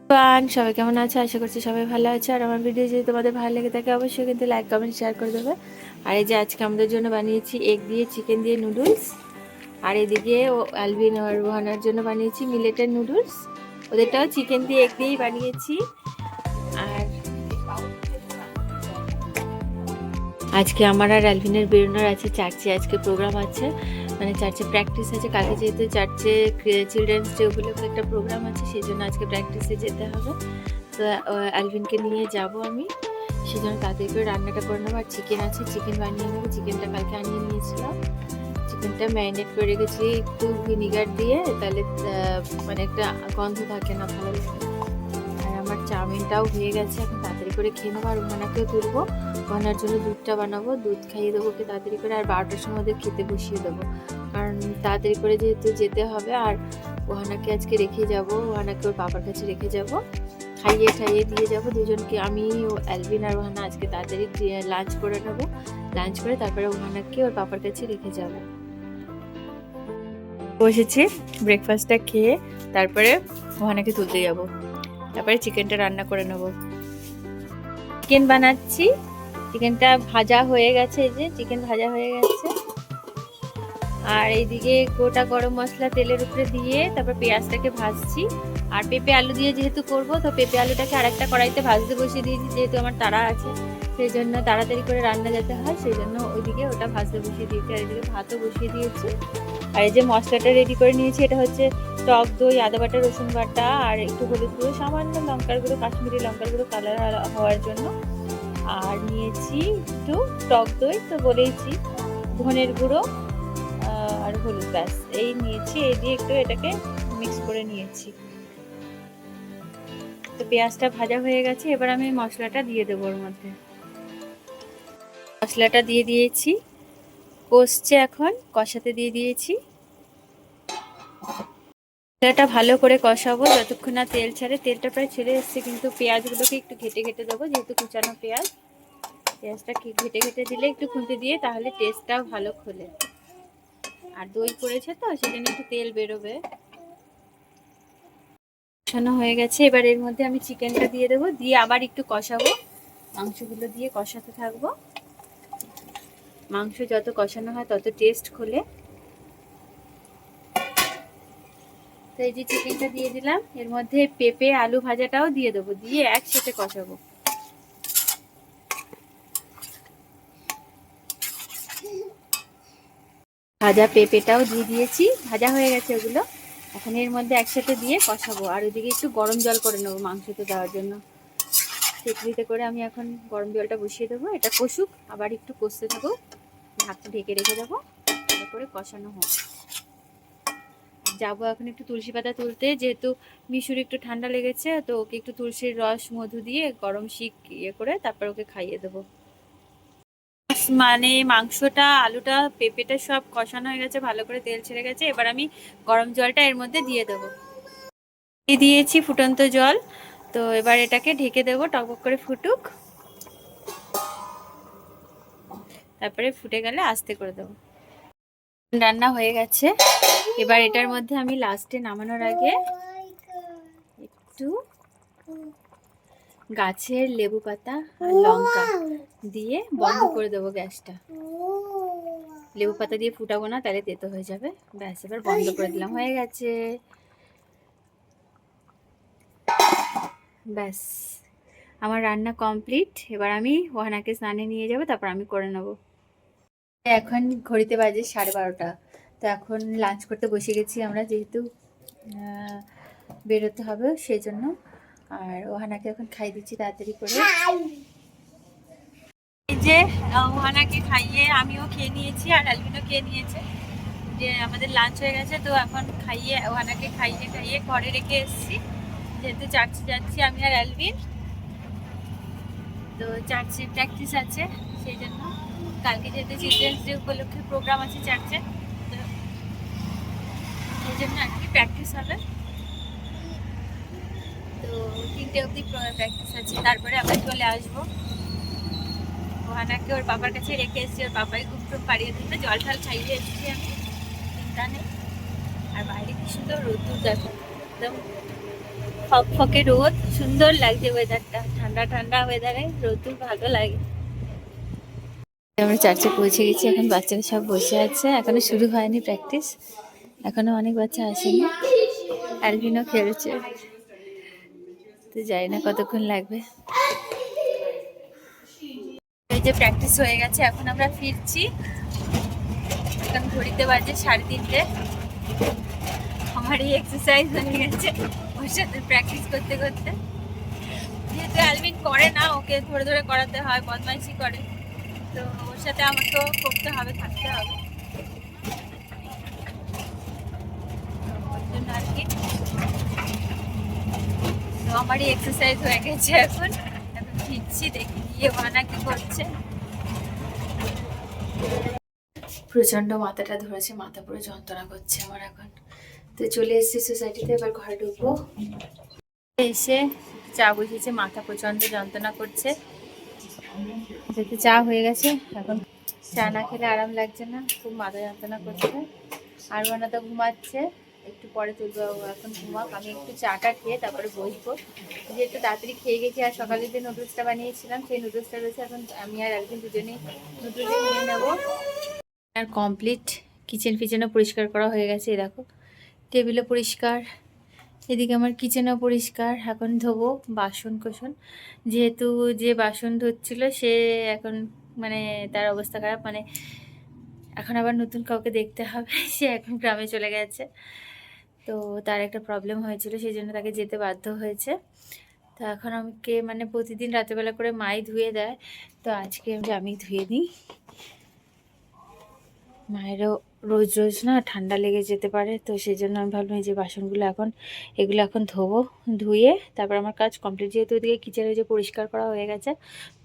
সবাই কেমন আছে? আশা করছি সবাই ভালো আছে। আর আমার ভিডিও যদি তোমাদের ভালো লেগে থাকে অবশ্যই কিন্তু লাইক কমেন্ট শেয়ার করে দেবে। আর এই যে আজকে আমাদের জন্য বানিয়েছি এগ দিয়ে চিকেন দিয়ে নুডলস। আর এদিকে অ্যালভিন আর রোহানার জন্য বানিয়েছি মিলেটের নুডলস। ওদেরটাও চিকেন দিয়ে এগ দিয়েই বানিয়েছি। আর আজকে আমার আর অ্যালভিনের বেরোনোর আছে চার্চে, আজকে প্রোগ্রাম আছে, মানে চার্চে প্র্যাকটিস আছে। কালকে যেহেতু চার্চে চিলড্রেন্স ডে উপলক্ষে একটা প্রোগ্রাম আছে, সেই জন্য আজকে প্র্যাকটিসে যেতে হবে। তো অ্যালভিনকে নিয়ে যাব আমি, সেই জন্য তাড়াতাড়ি করে রান্নাটা করে নেবো। আর চিকেন আছে, চিকেন বানিয়ে নেবো। চিকেনটা কালকে আনিয়ে নিয়েছিলাম, চিকেনটা ম্যারিনেট করে রেখেছি একটু ভিনিগার দিয়ে, তাহলে মানে একটা গন্ধ থাকে না, ভালো লাগে। আর আমার চাউমিনটাও হয়ে গেছে, এখন তাড়াতাড়ি করে খেয়ে নেবো। আর ওখানাকেও তুলবো, ওখানার জন্য দুধটা বানাবো, দুধ খাইয়ে দেবো ওকে তাড়াতাড়ি করে। আর 12টার সময় ওদের খেতে বসিয়ে দেবো, কারণ তাড়াতাড়ি করে যেহেতু যেতে হবে। আর ওহানাকে আজকে রেখে যাবো, ওহানাকে ওর বাবার কাছে রেখে যাবো, খাইয়ে ঠাইয়ে দিয়ে যাবো দুজনকে। আমি ও অ্যালভিন আর ওহানা আজকে তাড়াতাড়ি লাঞ্চ করে নেবো, লাঞ্চ করে তারপরে ওহানাকে ওর বাবার কাছে রেখে যাবো। বসেছি, ব্রেকফাস্টটা খেয়ে তারপরে ওহানাকে তুলতে যাবো, তারপরে চিকেনটা রান্না করে নেবো। চিকেন বানাচ্ছি, চিকেনটা ভাজা হয়ে গেছে, এই যে চিকেন ভাজা হয়ে গেছে। আর এইদিকে গোটা গরম মশলা তেলের উপরে দিয়ে তারপর পেঁয়াজটাকে ভাজছি। আর পেঁপে আলু দিয়ে যেহেতু করব, তো পেঁপে আলুটাকে আরেকটা কড়াইতে ভাজতে বসিয়ে দিয়েছি, যেহেতু আমার তাড়া আছে, সেই জন্য তাড়াতাড়ি করে রান্না যেতে হয়, সেই জন্য ওইদিকে ওটা ভাজতে বসিয়ে দিয়েছি। আর এদিকে ভাতও বসিয়ে দিয়েছি। আর এই যে মশলাটা রেডি করে নিয়েছি, এটা হচ্ছে টক দই, আদা বাটা, রসুন বাটা, আর একটু হলুদ গুঁড়ো, সামান্য লঙ্কার গুঁড়ো, কাশ্মীরি লঙ্কার গুঁড়ো কালার হওয়ার জন্য। আর নিয়েছি একটু টক দই, তো বলেইছি, ধনের গুঁড়ো আর হলুদ, ব্যাস এই নিয়েছি। এই দিয়ে একটু এটাকে মিক্স করে নিয়েছি। তো পেঁয়াজটা ভাজা হয়ে গেছে, এবার আমি মশলাটা দিয়ে দেবো ওর মধ্যে। মশলাটা দিয়ে দিয়েছি, কষছে, এখন কষাতে দিয়ে দিয়েছি। মশলাটা ভালো করে কষাবো যতক্ষণ না তেল ছাড়ে। তেলটা প্রায় ছেড়ে এসছে, কিন্তু পেঁয়াজগুলোকে একটু ঘেটে ঘেটে দেবো, যেহেতু কুচানো পেঁয়াজ। পেঁয়াজটা ঘেটে ঘেটে দিলে, একটু খুঁতে দিয়ে, তাহলে টেস্টটাও ভালো খোলে। আর দই পড়েছে তো, সেজন্য একটু তেল বেরোবে। কষানো হয়ে গেছে, এবার এর মধ্যে আমি চিকেনটা দিয়ে দেবো, দিয়ে আবার একটু কষাবো, মাংসগুলো দিয়ে কষাতে থাকবো। মাংস যত কষানো হয় তত টেস্ট খোলে। তো এই যে চিকেনটা দিয়ে দিলাম, এর মধ্যে পেঁপে আলু ভাজাটাও দিয়ে দেবো, দিয়ে একসাথে কষাবো। ভাজা পেঁপেটাও দিয়ে দিয়েছি, ভাজা হয়ে গেছে ওগুলো। এখন এর মধ্যে একসাথে দিয়ে কষাবো। আর ওইদিকে একটু গরম জল করে নেবো মাংসতে দেওয়ার জন্য। তেঁতুলিতে করে আমি এখন গরম জলটা বসিয়ে দেবো, এটা কষুক, আবার একটু কষতে থাকুক, ঢাকটা ঢেকে রেখে দেবো, তারপরে কষানো হোক। যাবো এখন একটু তুলসী পাতা তুলতে, যেহেতু মিশুর একটু ঠান্ডা লেগেছে, তো ওকে একটু তুলসীর রস মধু দিয়ে গরম শিক করে তারপর ওকে খাইয়ে দেবো। মানে মাংসটা, আলুটা, পেঁপেটা সব কষানো হয়ে গেছে, ভালো করে তেল ছেড়ে গেছে। এবার আমি গরম জলটা এর মধ্যে দিয়ে দেবো, দিয়েছি ফুটন্ত জল। তো এবার এটাকে ঢেকে দেবো, টকবক করে ফুটুক, তারপরে ফুটে গেলে আস্তে করে দেবো। রান্না হয়ে গেছে, এবার এটার মধ্যে আমি লাস্টে নামানোর আগে একটু গাছের লেবু পাতা আর লঙ্কা দিয়ে বন্ধ করে দেবো গ্যাসটা। লেবু পাতা দিয়ে ফুটাবো না, তাহলে তেতো হয়ে যাবে। ব্যাস, এবার বন্ধ করে দিলাম, হয়ে গেছে। ব্যাস, আমার রান্না কমপ্লিট। এবার আমি ওহানাকে স্নানে নিয়ে যাবো, তারপর আমি করে নেবো। এখন ঘড়িতে বাজে 12:30, তো এখন লাঞ্চ করতে বসে গেছি আমরা, যেহেতু বেরোতে হবে সেই জন্য। আর ওহানাকে এখন খাই দিচ্ছি তাড়াতাড়ি করে। এই যে ওহানাকে খাইয়ে আমিও খেয়ে নিয়েছি, আর অ্যালভিনও খেয়ে নিয়েছে, যে আমাদের লাঞ্চ হয়ে গেছে। তো এখন খাইয়ে, ওহানাকে খাইয়ে খাইয়ে ঘরে রেখে এসেছি, যেহেতু চার্চে যাচ্ছি আমি আর অ্যালভিন। তো চার্চে প্র্যাকটিস আছে, সেই জন্য। কালকে যেহেতু চিলড্রেন্স ডে উপলক্ষে প্রোগ্রাম আছে চার্চে, তো সেই জন্য আর কি প্র্যাকটিস হবে। তো 3টে অবধি প্র্যাকটিস আছে, তারপরে আমরা চলে আসবো। ওহানাকে ওর বাবার কাছে রেখে এসেছি, ওর বাবাই ঘুম টুম পাড়িয়ে দিতে, জল ঠাল খাইয়ে এসেছি আমি, চিন্তা নেই। আর বাইরে কি সুন্দর রোদ্দুর দেখো, একদম ফকফকে রোদ, সুন্দর লাগছে ওয়েদারটা, ঠান্ডা ঠান্ডা ওয়েদারে রোদ্দুর ভালো লাগে। আমরা চার্চে পৌঁছে গেছি, এখন বাচ্চারা সব বসে আছে, এখনো শুরু হয়নি প্র্যাকটিস, এখনো অনেক বাচ্চা আসেনি। অ্যালভিনও খেলছে, তো জানি না কতক্ষণ লাগবে। এই যে প্র্যাকটিস হয়ে গেছে, এখন আমরা ফিরছি। এখন ঘড়িতে বাজে 3:30। আমারই এক্সারসাইজ হয়ে গেছে ওর সাথে প্র্যাকটিস করতে করতে। যেহেতু অ্যালভিন করে না, ওকে ধরে ধরে করাতে হয়, বদমাইশি করে, তো ওর সাথে আমাকেও করতে হবে, থাকতে হবে, ওর জন্য আর কি। তো আমারই এক্সারসাইজ হয়ে গেছে, এখন এখন ফিরছি, দেখি গিয়ে ওয়ানা কি করছে। প্রচন্ড মাথাটা ধরেছে, মাথা পুরো যন্ত্রণা করছে আমার এখন। তো চলে এসেছি সোসাইটিতে, এবার ঘরে ঢুকবো। এসে চা বসিয়েছে, মাথা প্রচন্ড যন্ত্রণা করছে, যেহেতু চা হয়ে গেছে। এখন চা না খেলে আরাম লাগছে না, খুব মাথা যন্ত্রণা করছে। আর ওনা তো ঘুমাচ্ছে, একটু পরে তুলবো, এখন ঘুমাক, আমি একটু চাটা খেয়ে তারপরে বসবো। যেহেতু তাড়াতাড়ি খেয়ে গেছি, আর সকালে যে নুডলসটা বানিয়েছিলাম সেই নুডলসটা রয়েছে, এখন আমি আর একদিন দুজনেই নুডলস নিয়ে নেবো। আর কমপ্লিট কিচেন ফিচেনও পরিষ্কার করা হয়ে গেছে, এই দেখো টেবিলও পরিষ্কার, এদিকে আমার কিচেনও পরিষ্কার। এখন ধোবো বাসন কোসন, যেহেতু যে বাসন ধুচ্ছিল সে এখন মানে তার অবস্থা খারাপ, মানে এখন আবার নতুন কাউকে দেখতে হবে, সে এখন গ্রামে চলে গেছে, তো তার একটা প্রবলেম হয়েছিল, সেই জন্য তাকে যেতে বাধ্য হয়েছে। তো এখন আমাকে মানে প্রতিদিন রাতেরবেলা করে মাই ধুয়ে দেয়, তো আজকে আমি ধুয়ে দিই। মায়েরও রোজ রোজ না ঠান্ডা লেগে যেতে পারে, তো সেই জন্য আমি ভাবলাম এই যে বাসনগুলো এগুলো এখন ধোবো, ধুয়ে তারপর আমার কাজ কমপ্লিট। যেহেতু ওদিকে কিচেনে যে পরিষ্কার করা হয়ে গেছে,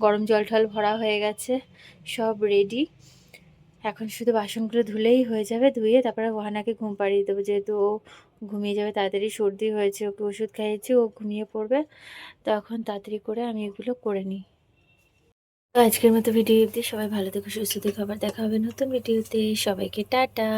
গরম জল টল ভরা হয়ে গেছে, সব রেডি, এখন শুধু বাসনগুলো ধুলেই হয়ে যাবে। ধুয়ে তারপরে ওহানাকে ঘুম পাড়িয়ে দেবো, যেহেতু ও ঘুমিয়ে যাবে, তাড়াতাড়ি সর্দি হয়েছে, ওকে ওষুধ খাইয়েছি, ও ঘুমিয়ে পড়বে, তো এখন তাড়াতাড়ি করে আমি এগুলো করে নিই। তো আজকের মতো ভিডিও অবধি, সবাই ভালো থেকো, সুস্থ থেকো, আবার দেখা হবে নতুন ভিডিওতে, সবাইকে টাটা।